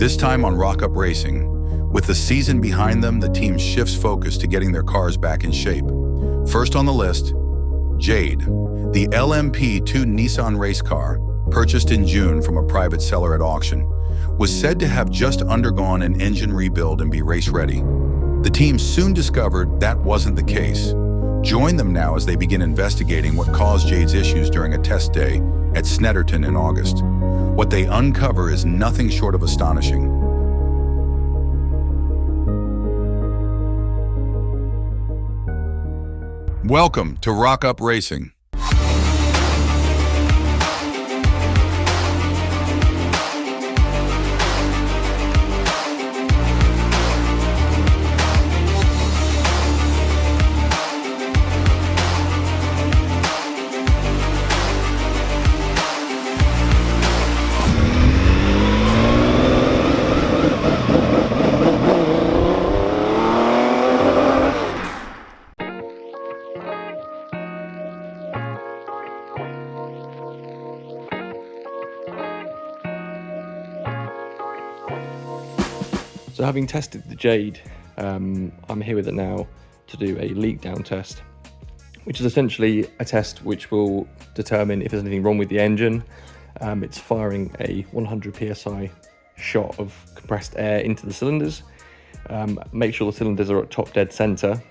This time on Rock Up Racing. With the season behind them, the team shifts focus to getting their cars back in shape. First on the list, Jade, the LMP2 Nissan race car, purchased in June from a private seller at auction, was said to have just undergone an engine rebuild and be race ready. The team soon discovered that wasn't the case. Join them now as they begin investigating what caused Jade's issues during a test day at Snetterton in August. What they uncover is nothing short of astonishing. Welcome to Rock Up Racing. So having tested the Jade, I'm here with it now to do a leak down test, which is essentially a test which will determine if there's anything wrong with the engine. It's firing a 100 psi shot of compressed air into the cylinders. Make sure the cylinders are at top dead center.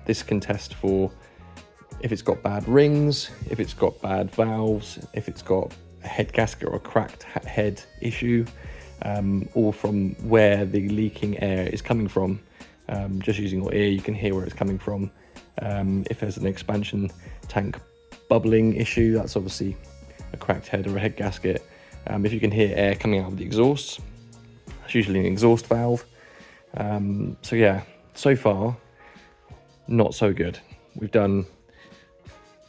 This can test for if it's got bad rings, if it's got bad valves, if it's got a head gasket or a cracked head issue. Or from where the leaking air is coming from. Just using your ear, you can hear where it's coming from. If there's an expansion tank bubbling issue, that's obviously a cracked head or a head gasket. If you can hear air coming out of the exhaust, it's usually an exhaust valve. So yeah, so far, not so good. We've done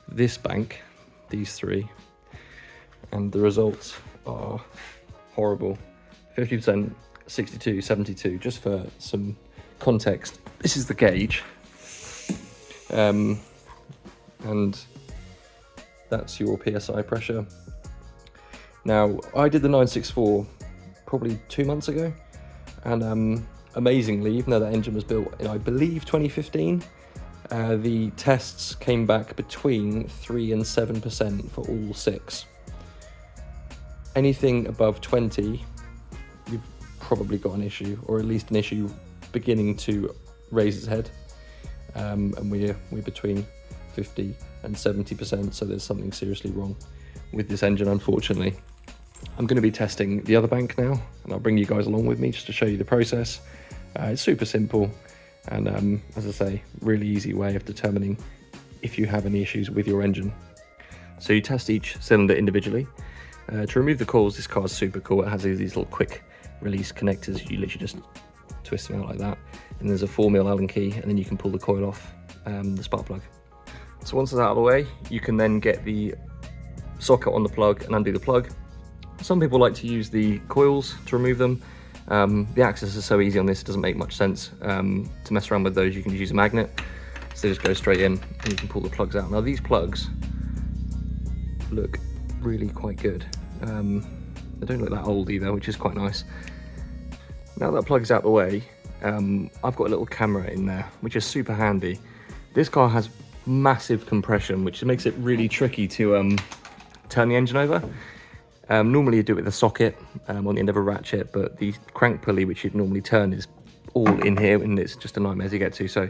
this bank, these three, and the results are horrible. 50%, 62, 72, just for some context. This is the gauge, and that's your PSI pressure. Now, I did the 964 probably 2 months ago, and amazingly, even though that engine was built in, I believe, 2015, the tests came back between 3 and 7% for all 6. Anything above 20, you've probably got an issue, or at least an issue beginning to raise its head. And we're between 50 and 70%, so there's something seriously wrong with this engine, unfortunately. I'm going to be testing the other bank now, and I'll bring you guys along with me just to show you the process. It's super simple, and as I say, really easy way of determining if you have any issues with your engine. So you test each cylinder individually. To remove the coils, this car is super cool. It has these little quick release connectors. You literally just twist them out like that, and there's a 4mm Allen key, and then you can pull the coil off the spark plug. So once it's out of the way, you can then get the socket on the plug and undo the plug. Some people like to use the coils to remove them. The access is so easy on this, it doesn't make much sense to mess around with those. You can just use a magnet, so they just go straight in, and you can pull the plugs out. Now these plugs look really quite good. They don't look that old either, which is quite nice. Now that plug's out the way, I've got a little camera in there, which is super handy. This car has massive compression, which makes it really tricky to turn the engine over. Normally you do it with a socket on the end of a ratchet, but the crank pulley, which you'd normally turn, is all in here, and it's just a nightmare to get to. So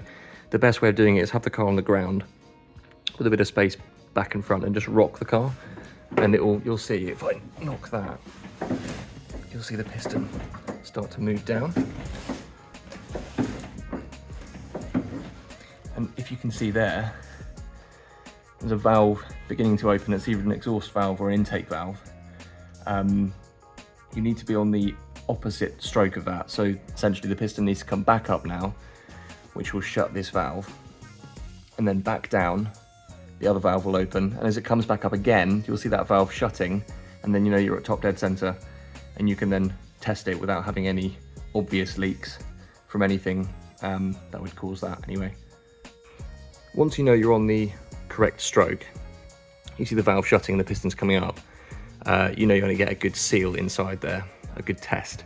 the best way of doing it is have the car on the ground with a bit of space back and front, and just rock the car. And you'll see, if I knock that, you'll see the piston start to move down. And if you can see there, there's a valve beginning to open. It's either an exhaust valve or an intake valve. You need to be on the opposite stroke of that. So essentially the piston needs to come back up now, which will shut this valve, and then back down. The other valve will open, and as it comes back up again, you'll see that valve shutting, and then you know you're at top dead center, and you can then test it without having any obvious leaks from anything that would cause that anyway. Once you know you're on the correct stroke, you see the valve shutting and the pistons coming up, you know you're going to get a good seal inside there, a good test.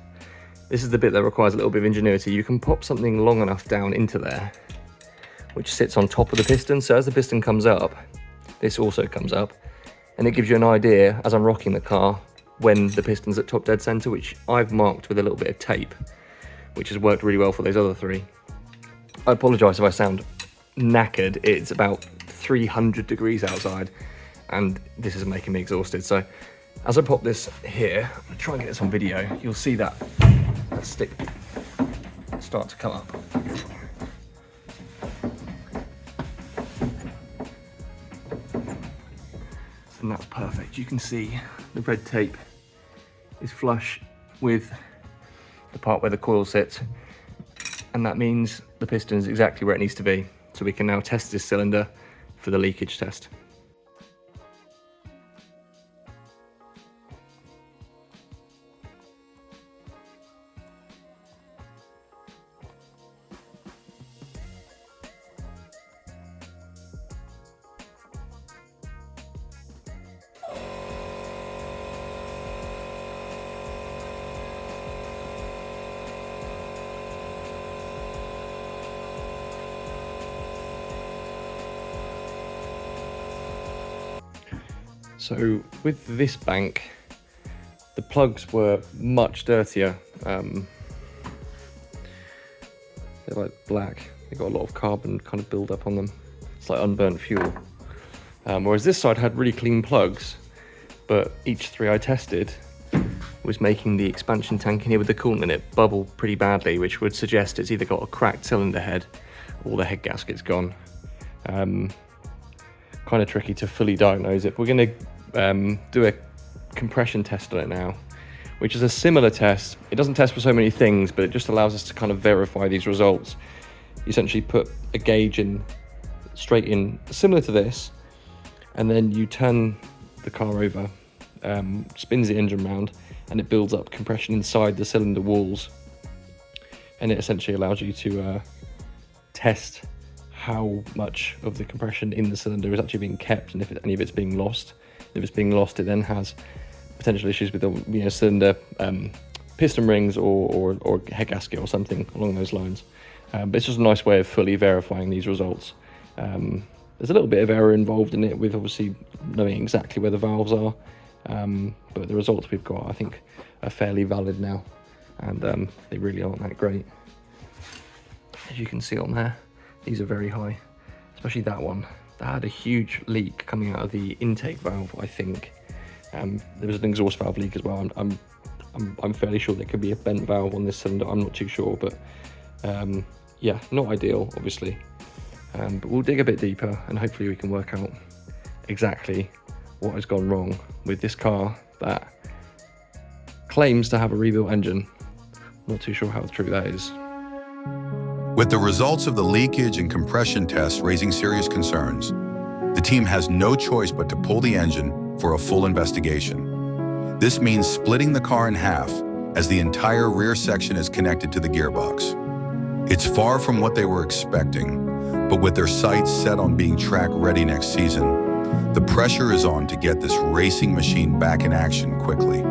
This is the bit that requires a little bit of ingenuity. You can pop something long enough down into there, which sits on top of the piston. So as the piston comes up, this also comes up, and it gives you an idea, as I'm rocking the car, when the piston's at top dead center, which I've marked with a little bit of tape, which has worked really well for those other three. I apologise if I sound knackered. It's about 300 degrees outside, and this is making me exhausted. So as I pop this here, I'm gonna try and get this on video, you'll see that stick start to come up. And that's perfect. You can see the red tape is flush with the part where the coil sits, and that means the piston is exactly where it needs to be. So we can now test this cylinder for the leakage test. So with this bank, the plugs were much dirtier. They're like black. They got a lot of carbon kind of build up on them. It's like unburnt fuel. Whereas this side had really clean plugs, but each three I tested was making the expansion tank in here with the coolant in it bubble pretty badly, which would suggest it's either got a cracked cylinder head or the head gasket's gone. Kind of tricky to fully diagnose it. We're going to do a compression test on it now, which is a similar test. It doesn't test for so many things, but it just allows us to kind of verify these results. You essentially put a gauge in, straight in, similar to this, and then you turn the car over, spins the engine round, and it builds up compression inside the cylinder walls. And it essentially allows you to test how much of the compression in the cylinder is actually being kept, and if any of it's being lost. If it's being lost, it then has potential issues with the cylinder piston rings or head gasket or something along those lines. But it's just a nice way of fully verifying these results. There's a little bit of error involved in it with obviously knowing exactly where the valves are, but the results we've got, I think, are fairly valid now, and they really aren't that great. As you can see on there, these are very high, especially that one. That had a huge leak coming out of the intake valve, I think. There was an exhaust valve leak as well. I'm fairly sure there could be a bent valve on this cylinder. I'm not too sure, but yeah, not ideal, obviously. But we'll dig a bit deeper and hopefully we can work out exactly what has gone wrong with this car that claims to have a rebuilt engine. Not too sure how true that is. With the results of the leakage and compression tests raising serious concerns, the team has no choice but to pull the engine for a full investigation. This means splitting the car in half as the entire rear section is connected to the gearbox. It's far from what they were expecting, but with their sights set on being track ready next season, the pressure is on to get this racing machine back in action quickly.